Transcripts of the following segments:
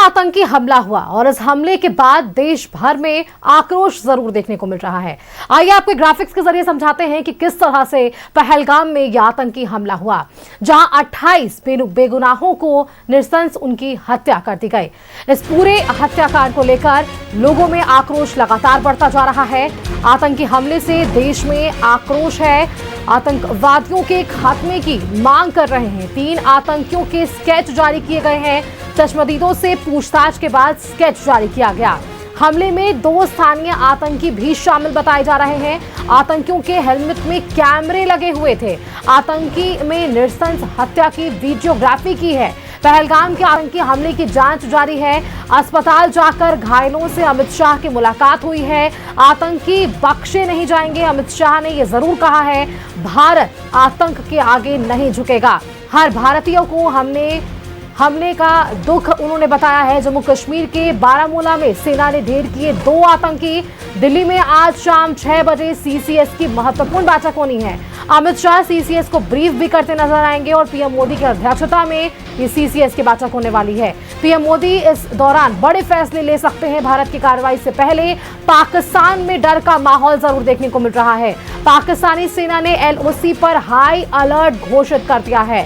आतंकी हमला हुआ और इस हमले के बाद देश भर में आक्रोश जरूर देखने को मिल रहा है। आइए आपको ग्राफिक्स के जरिए समझाते हैं कि किस तरह से पहलगाम में यह आतंकी हमला हुआ, जहां 28 बेगुनाहों को निरसंस उनकी हत्या कर दी गई। इस पूरे हत्याकांड को लेकर लोगों में आक्रोश लगातार बढ़ता जा रहा है। आतंकी हमले से देश में आक्रोश है। आतंकवादियों के खात्मे की मांग कर रहे हैं। 3 आतंकियों के स्केच जारी किए गए हैं। चश्मदीदों से पूछताछ के बाद स्केच जारी किया गया। हमले में 2 स्थानीय आतंकी भी शामिल बताए जा रहे हैं। आतंकियों के हेलमेट में कैमरे लगे हुए थे। आतंकी में निरसंस हत्या की वीडियोग्राफी की है। पहलगाम के आतंकी हमले की जांच जारी है। अस्पताल जाकर घायलों से अमित शाह की मुलाकात हुई है। आतंकी बख्शे नहीं जाएंगे। अमित शाह ने यह जरूर कहा है, भारत आतंक के आगे नहीं झुकेगा। हर भारतीय को हमले का दुख उन्होंने बताया है। जम्मू कश्मीर के बारामूला में सेना ने ढेर किए 2 आतंकी। दिल्ली में आज शाम 6 बजे सीसीएस की महत्वपूर्ण बैठक होनी है। अमित शाह सीसीएस को ब्रीफ भी करते नजर आएंगे और पीएम मोदी की अध्यक्षता में ये सीसीएस की बैठक होने वाली है। पीएम मोदी इस दौरान बड़े फैसले ले सकते हैं। भारत की कार्रवाई से पहले पाकिस्तान में डर का माहौल जरूर देखने को मिल रहा है। पाकिस्तानी सेना ने एलओसी पर हाई अलर्ट घोषित कर दिया है।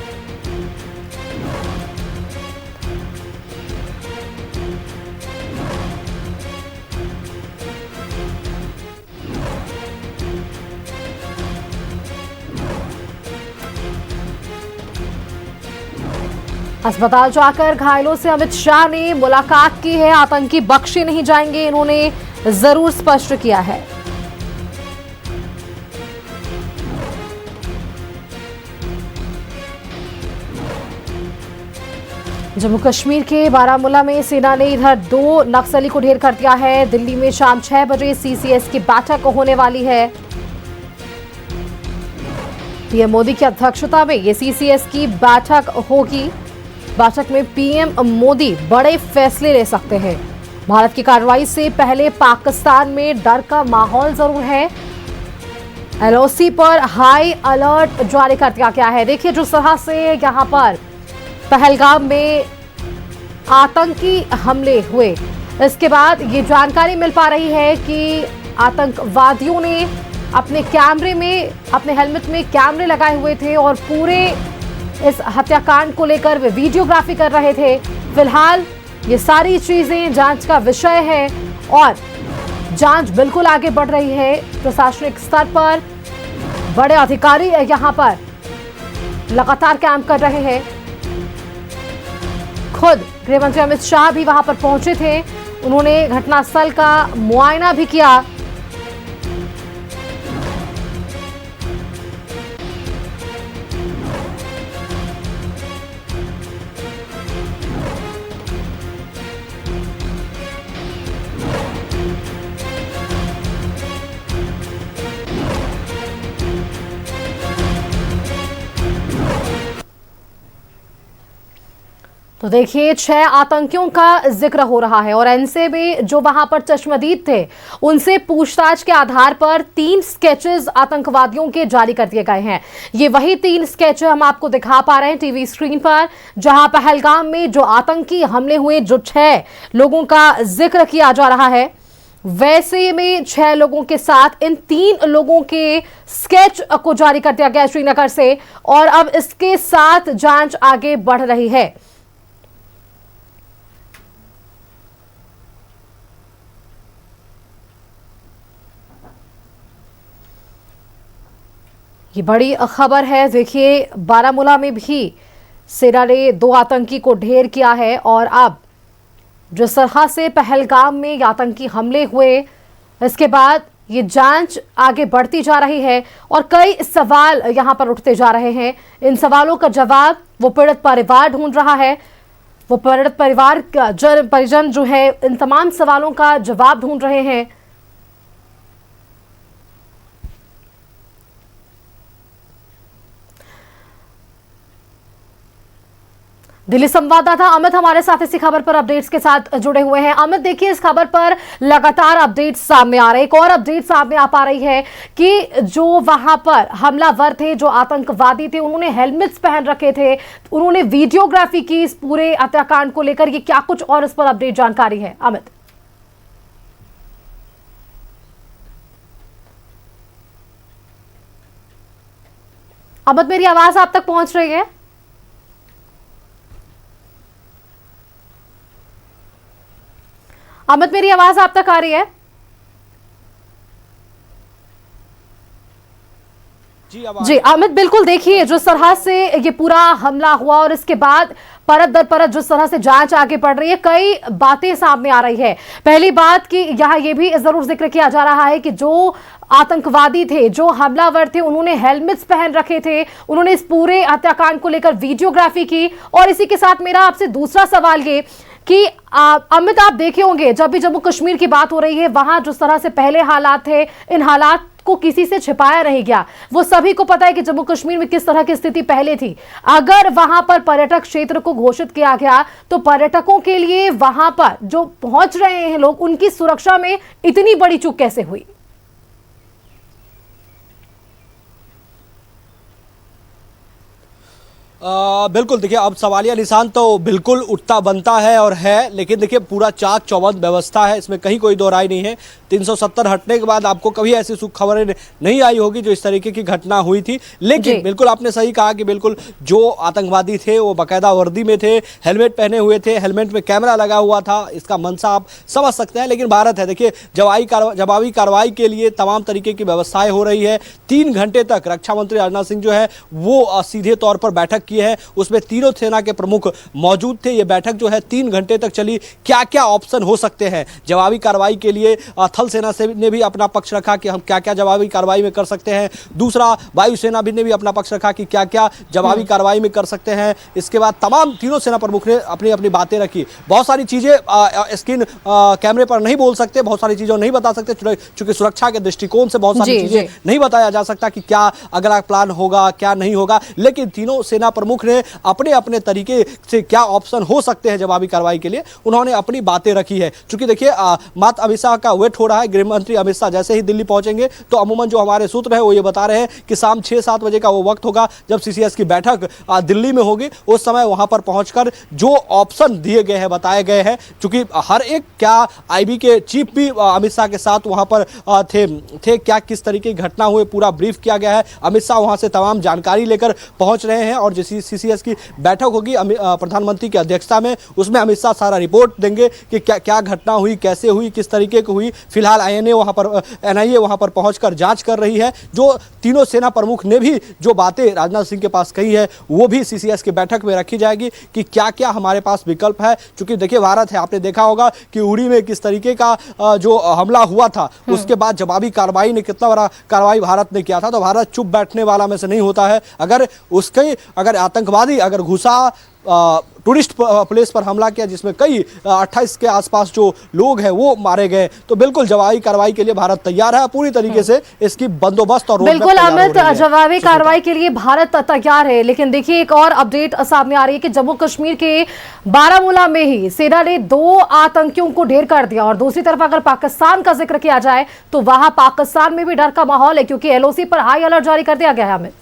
अस्पताल जाकर घायलों से अमित शाह ने मुलाकात की है। आतंकी बख्शे नहीं जाएंगे, इन्होंने जरूर स्पष्ट किया है। जम्मू कश्मीर के बारामूला में सेना ने इधर 2 नक्सली को ढेर कर दिया है। दिल्ली में शाम 6 बजे सीसीएस की बैठक होने वाली है। पीएम मोदी की अध्यक्षता में ये सीसीएस की बैठक होगी। बैठक में पीएम मोदी बड़े फैसले ले सकते हैं। भारत की कार्रवाई से पहले पाकिस्तान में डर का माहौल जरूर है। एलओसी पर हाई अलर्ट जारी कर दिया गया है। देखिए जिस तरह से यहां पर पहलगाम में आतंकी हमले हुए, इसके बाद ये जानकारी मिल पा रही है कि आतंकवादियों ने अपने हेलमेट में कैमरे लगाए हुए थे और पूरे इस हत्याकांड को लेकर वे वीडियोग्राफी कर रहे थे। फिलहाल ये सारी चीजें जांच का विषय है और जांच बिल्कुल आगे बढ़ रही है। प्रशासनिक स्तर पर बड़े अधिकारी यहां पर लगातार कैंप कर रहे हैं। खुद गृहमंत्री अमित शाह भी वहां पर पहुंचे थे। उन्होंने घटनास्थल का मुआयना भी किया। तो देखिए 6 आतंकियों का जिक्र हो रहा है और इनसे भी जो वहां पर चश्मदीद थे उनसे पूछताछ के आधार पर 3 स्केचेस आतंकवादियों के जारी कर दिए गए हैं। ये वही 3 स्केच हम आपको दिखा पा रहे हैं टीवी स्क्रीन पर, जहां पहलगाम में जो आतंकी हमले हुए, जो 6 लोगों का जिक्र किया जा रहा है, वैसे में 6 लोगों के साथ इन 3 लोगों के स्केच को जारी कर दिया गया श्रीनगर से और अब इसके साथ जांच आगे बढ़ रही है। ये बड़ी खबर है। देखिए बारामूला में भी सेना ने 2 आतंकी को ढेर किया है और अब जिस तरह से पहलगाम में आतंकी हमले हुए, इसके बाद ये जांच आगे बढ़ती जा रही है और कई सवाल यहां पर उठते जा रहे हैं। इन सवालों का जवाब वो पीड़ित परिवार ढूंढ रहा है। वो पीड़ित परिवार का परिजन जो है इन तमाम सवालों का जवाब ढूंढ रहे हैं। दिल्ली संवाददाता अमित हमारे साथ इसी खबर पर अपडेट्स के साथ जुड़े हुए हैं। अमित, देखिए इस खबर पर लगातार अपडेट्स सामने आ रहे हैं। एक और अपडेट सामने आ पा रही है कि जो वहां पर हमलावर थे, जो आतंकवादी थे, उन्होंने हेलमेट्स पहन रखे थे, उन्होंने वीडियोग्राफी की इस पूरे हत्याकांड को लेकर। ये क्या कुछ और इस पर अपडेट जानकारी है अमित? अमित, मेरी आवाज आप तक पहुंच रही है? अमित, मेरी आवाज आप तक आ रही है? जी अमित, बिल्कुल। देखिए जिस तरह से ये पूरा हमला हुआ और इसके बाद परत दर परत जिस तरह से जांच आगे बढ़ रही है, कई बातें सामने आ रही है। पहली बात कि यहाँ ये भी जरूर जिक्र किया जा रहा है कि जो आतंकवादी थे, जो हमलावर थे, उन्होंने हेलमेट्स पहन रखे थे, उन्होंने इस पूरे हत्याकांड को लेकर वीडियोग्राफी की। और इसी के साथ मेरा आपसे दूसरा सवाल ये कि अमित, आप देखे होंगे जब भी जम्मू कश्मीर की बात हो रही है, वहां जिस तरह से पहले हालात थे, इन हालात को किसी से छिपाया नहीं गया। वो सभी को पता है कि जम्मू कश्मीर में किस तरह की स्थिति पहले थी। अगर वहां पर पर्यटक क्षेत्र को घोषित किया गया तो पर्यटकों के लिए वहां पर जो पहुंच रहे हैं लोग, उनकी सुरक्षा में इतनी बड़ी चूक कैसे हुई? बिल्कुल, देखिए अब सवालिया निशान तो बिल्कुल उठता बनता है और है, लेकिन देखिए पूरा चाक चौबंद व्यवस्था है, इसमें कहीं कोई दो राय नहीं है। 370 हटने के बाद आपको कभी ऐसी सुख खबरें नहीं आई होगी जो इस तरीके की घटना हुई थी। लेकिन बिल्कुल आपने सही कहा कि बिल्कुल जो आतंकवादी थे वो बाकायदा वर्दी में थे, हेलमेट पहने हुए थे, हेलमेट में कैमरा लगा हुआ था। इसका मंशा आप समझ सकते हैं। लेकिन भारत है, देखिए जवाबी कार्रवाई के लिए तमाम तरीके की व्यवस्थाएं हो रही है। 3 घंटे तक रक्षा मंत्री राजनाथ सिंह जो है वो सीधे तौर पर बैठक की है, उसमें तीनों सेना के प्रमुख मौजूद थे। ये बैठक जो है 3 घंटे तक चली। क्या क्या ऑप्शन हो सकते हैं जवाबी कार्रवाई के लिए, थल सेना से ने भी अपना पक्ष रखा कि हम क्या क्या जवाबी कार्रवाई में कर सकते हैं। दूसरा, वायुसेना भी ने भी अपना पक्ष रखा कि क्या क्या जवाबी कार्रवाई में कर सकते हैं। इसके बाद तमाम तीनों सेना प्रमुख ने अपनी अपनी बातें रखी। बहुत सारी चीजें स्क्रीन कैमरे पर नहीं बोल सकते, बहुत सारी चीजों नहीं बता सकते, चूंकि सुरक्षा के दृष्टिकोण से बहुत सारी चीजें नहीं बताया जा सकता कि क्या अगला प्लान होगा, क्या नहीं होगा। लेकिन तीनों सेना प्रमुख ने अपने अपने तरीके से क्या ऑप्शन हो सकते हैं जवाबी कार्रवाई के लिए, उन्होंने अपनी बातें रखी है। क्योंकि देखिए मात्र अमित शाह का वेट हो रहा है। गृह मंत्री अमित शाह जैसे ही दिल्ली पहुंचेंगे तो अमूमन जो हमारे सूत्र है वो ये बता रहे हैं कि शाम 6-7 बजे का वो वक्त होगा जब सीसीएस की बैठक दिल्ली में होगी। उस समय वहां पर पहुंचकर जो ऑप्शन दिए गए हैं, बताए गए हैं, चूंकि हर एक, क्या आईबी के चीफ भी अमित शाह के साथ वहां पर थे क्या किस तरीके की घटना हुई, पूरा ब्रीफ किया गया है। अमित शाह वहां से तमाम जानकारी लेकर पहुंच रहे हैं और जिस सीसीएस की बैठक होगी प्रधानमंत्री की अध्यक्षता में, उसमें अमित शाह सारा रिपोर्ट देंगे कि क्या क्या घटना हुई, कैसे हुई, किस तरीके की हुई। फिलहाल एनआईए वहां पर पहुंचकर जांच कर रही है। जो तीनों सेना प्रमुख ने भी जो बातें राजनाथ सिंह के पास कही है वो भी सीसीएस की बैठक में रखी जाएगी कि क्या क्या हमारे पास विकल्प है। क्योंकि देखिए भारत है, आपने देखा होगा कि उड़ी में किस तरीके का जो हमला हुआ था, उसके बाद जवाबी कार्रवाई ने कितना बड़ा कार्रवाई भारत ने किया था। तो भारत चुप बैठने वाला में से नहीं होता है। अगर आतंकवादी अगर घुसा टूरिस्ट प्लेस पर हमला किया जिसमें कई 28 के आसपास जो लोग हैं वो मारे गए, तो बिल्कुल जवाबी कार्रवाई के लिए भारत तैयार है। पूरी तरीके से इसकी बंदोबस्त और बिल्कुल अमित, जवाबी कार्रवाई के लिए भारत तैयार है। लेकिन देखिए एक और अपडेट सामने आ रही है कि जम्मू कश्मीर के बारामूला में ही सेना ने 2 आतंकियों को ढेर कर दिया। और दूसरी तरफ अगर पाकिस्तान का जिक्र किया जाए तो वहां पाकिस्तान में भी डर का माहौल है, क्योंकि एलओसी पर हाई अलर्ट जारी कर दिया गया है। अमित,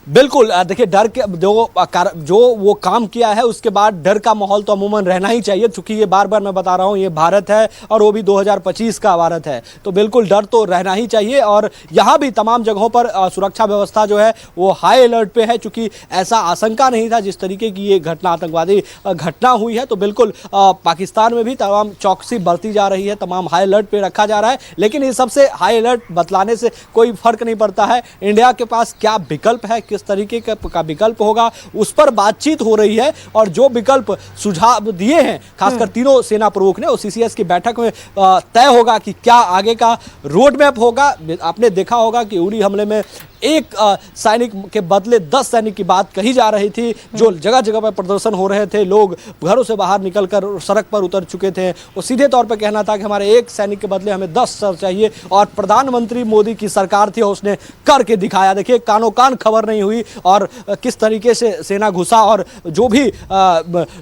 बिल्कुल, देखिए डर के जो वो काम किया है उसके बाद डर का माहौल तो अमूमन रहना ही चाहिए। क्योंकि ये बार बार मैं बता रहा हूँ, ये भारत है और वो भी 2025 का भारत है, तो बिल्कुल डर तो रहना ही चाहिए। और यहाँ भी तमाम जगहों पर सुरक्षा व्यवस्था जो है वो हाई अलर्ट पे है। क्योंकि ऐसा आशंका नहीं था जिस तरीके की ये घटना, आतंकवादी घटना हुई है, तो बिल्कुल पाकिस्तान में भी तमाम चौकसी बरती जा रही है, तमाम हाई अलर्ट पे रखा जा रहा है। लेकिन इस सबसे हाई अलर्ट बतलाने से कोई फर्क नहीं पड़ता है। इंडिया के पास क्या विकल्प है, किस तरीके का विकल्प होगा, उस पर बातचीत हो रही है। और जो विकल्प सुझाव दिए हैं खासकर तीनों सेना प्रमुख ने, वो सीसीएस की बैठक में तय होगा कि क्या आगे का रोड मैप होगा। आपने देखा होगा कि उरी हमले में एक सैनिक के बदले 10 सैनिक की बात कही जा रही थी। जो जगह जगह पर प्रदर्शन हो रहे थे, लोग घरों से बाहर निकलकर सड़क पर उतर चुके थे। वो सीधे तौर पर कहना था कि हमारे एक सैनिक के बदले हमें 10 सर चाहिए, और प्रधानमंत्री मोदी की सरकार थी, उसने करके दिखाया। देखिए कानो कान खबर नहीं हुई और किस तरीके से सेना घुसा और जो भी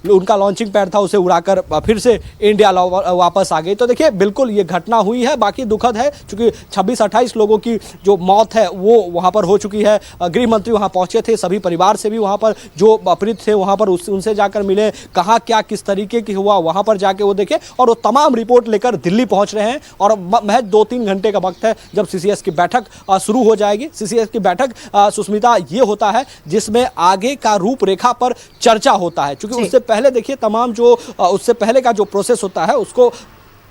उनका लॉन्चिंग पैड था उसे उड़ाकर फिर से इंडिया वापस आ गई। तो देखिए बिल्कुल ये घटना हुई है। बाकी दुखद है क्योंकि 26-28 लोगों की जो मौत है वो वहां पर हो चुकी है। गृह मंत्री वहां पहुंचे थे, सभी परिवार से भी वहां पर जो अपरित थे वहां पर उनसे जाकर मिले, कहा क्या किस तरीके की हुआ, वहां पर जाके वो देखे और वो तमाम रिपोर्ट लेकर दिल्ली पहुंच रहे हैं। और महज 2-3 घंटे का वक्त है जब सीसीएस की बैठक शुरू हो जाएगी। सीसीएस की बैठक सुष्मिता ये होता है जिसमें आगे का रूपरेखा पर चर्चा होता है, क्योंकि उससे पहले देखिए तमाम जो उससे पहले का जो प्रोसेस होता है उसको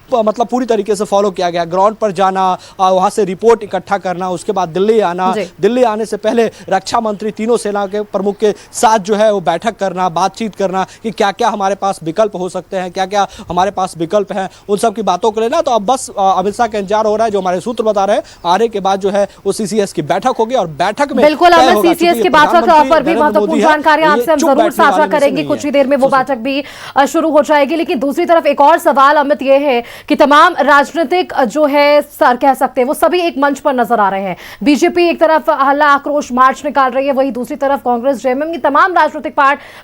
मतलब पूरी तरीके से फॉलो किया गया। ग्राउंड पर जाना, वहां से रिपोर्ट इकट्ठा करना, उसके बाद दिल्ली आना, दिल्ली आने से पहले रक्षा मंत्री तीनों सेना के प्रमुख के साथ जो है वो बैठक करना, बातचीत करना कि क्या क्या हमारे पास विकल्प हो सकते हैं, क्या क्या हमारे पास विकल्प हैं, उन सब की बातों को लेना। तो अब बस अमित शाह का इंतजार हो रहा है, जो हमारे सूत्र बता रहे हैं। आने के बाद जो है वो सीसीएस की बैठक होगी और बैठक में बिल्कुल सीसीएस की बैठक पर भी महत्वपूर्ण जानकारी आपसे हम जरूर साझा करेंगे। कुछ ही देर में वो बैठक भी शुरू हो जाएगी। लेकिन दूसरी तरफ एक और सवाल अमित ये है कि तमाम राजनीतिक जो है सर कह सकते हैं वो सभी एक मंच पर नजर आ रहे हैं। बीजेपी एक तरफ हल्ला आक्रोश मार्च निकाल रही है, वही दूसरी तरफ कांग्रेस, जेएमएम की तमाम राजनीतिक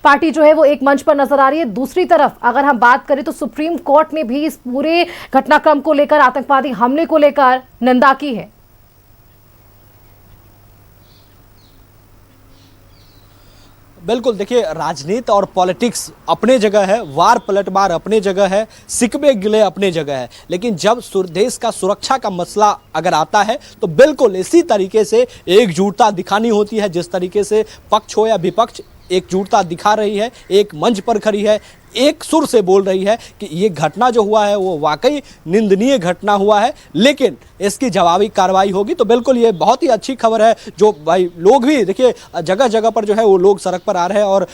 पार्टी जो है वो एक मंच पर नजर आ रही है। दूसरी तरफ अगर हम बात करें तो सुप्रीम कोर्ट ने भी इस पूरे घटनाक्रम को लेकर, आतंकवादी हमले को लेकर निंदा की है। बिल्कुल देखिए राजनीति और पॉलिटिक्स अपने जगह है, वार पलटवार अपने जगह है, सिकवे गिले अपने जगह है। लेकिन जब देश का सुरक्षा का मसला अगर आता है तो बिल्कुल इसी तरीके से एकजुटता दिखानी होती है। जिस तरीके से पक्ष हो या विपक्ष एकजुटता दिखा रही है, एक मंच पर खड़ी है, एक सुर से बोल रही है कि ये घटना जो हुआ है वो वाकई निंदनीय घटना हुआ है, लेकिन इसकी जवाबी कार्रवाई होगी। तो बिल्कुल ये बहुत ही अच्छी खबर है। जो भाई लोग भी देखिए जगह जगह पर जो है वो लोग सड़क पर आ रहे हैं और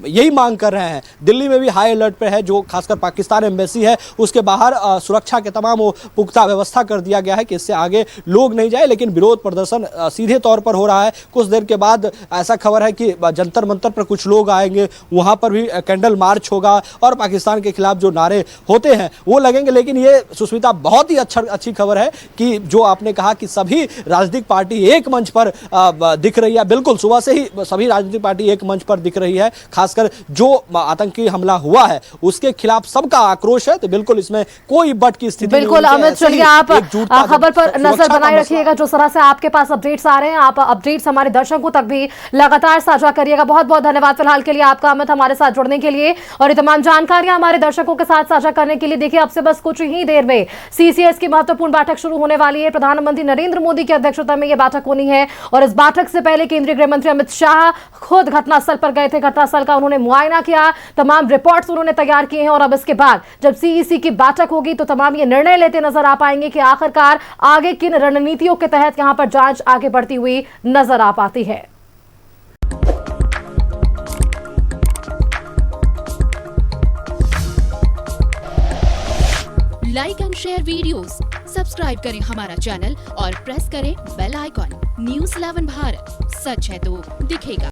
यही मांग कर रहे हैं। दिल्ली में भी हाई अलर्ट पे है, जो खासकर पाकिस्तान एम्बेसी है उसके बाहर सुरक्षा के तमाम वो पुख्ता व्यवस्था कर दिया गया है कि इससे आगे लोग नहीं जाए। लेकिन विरोध प्रदर्शन सीधे तौर पर हो रहा है। कुछ देर के बाद ऐसा खबर है कि जंतर मंतर पर कुछ लोग आएंगे, वहां पर भी कैंडल मार्च होगा और पाकिस्तान के खिलाफ जो नारे होते हैं वो लगेंगे। लेकिन ये सुष्मिता बहुत ही अच्छी खबर है कि जो आपने कहा कि सभी राजनीतिक पार्टी एक मंच पर दिख रही है। बिल्कुल सुबह से ही सभी राजनीतिक पार्टी एक मंच पर दिख रही है। खासकर जो आतंकी हमला हुआ है उसके खिलाफ सबका आक्रोश है। तो बिल्कुल इसमें कोई बट की स्थिति बिल्कुल अमित, चलिए आप खबर पर नजर बनाए रखिएगा। जो तरह से आपके पास अपडेट्स आ रहे हैं, आप अपडेट्स हमारे दर्शकों तक भी लगातार साझा करिएगा। बहुत बहुत धन्यवाद फिलहाल के लिए आपका अमित, हमारे साथ जुड़ने के लिए और तमाम जानकारियां हमारे दर्शकों के साथ साझा करने के लिए। देखिए अब से बस कुछ ही देर में सीसीएस की महत्वपूर्ण बैठक शुरू होने वाली है। प्रधानमंत्री नरेंद्र मोदी की अध्यक्षता में यह बैठक होनी है और इस बैठक से पहले केंद्रीय गृह मंत्री अमित शाह खुद घटनास्थल पर गए थे। घटनास्थल का उन्होंने मुआयना किया, तमाम रिपोर्ट्स उन्होंने तैयार किए हैं और अब इसके बाद जब सीईसी की बैठक होगी तो तमाम ये निर्णय लेते नजर आ पाएंगे कि आखिरकार आगे किन रणनीतियों के तहत यहां पर जांच आगे बढ़ती हुई नजर आ पाती है। Like and share videos, subscribe करें हमारा चैनल और प्रेस करें बेल आइकॉन। न्यूज़ 11 भारत, सच है तो दिखेगा।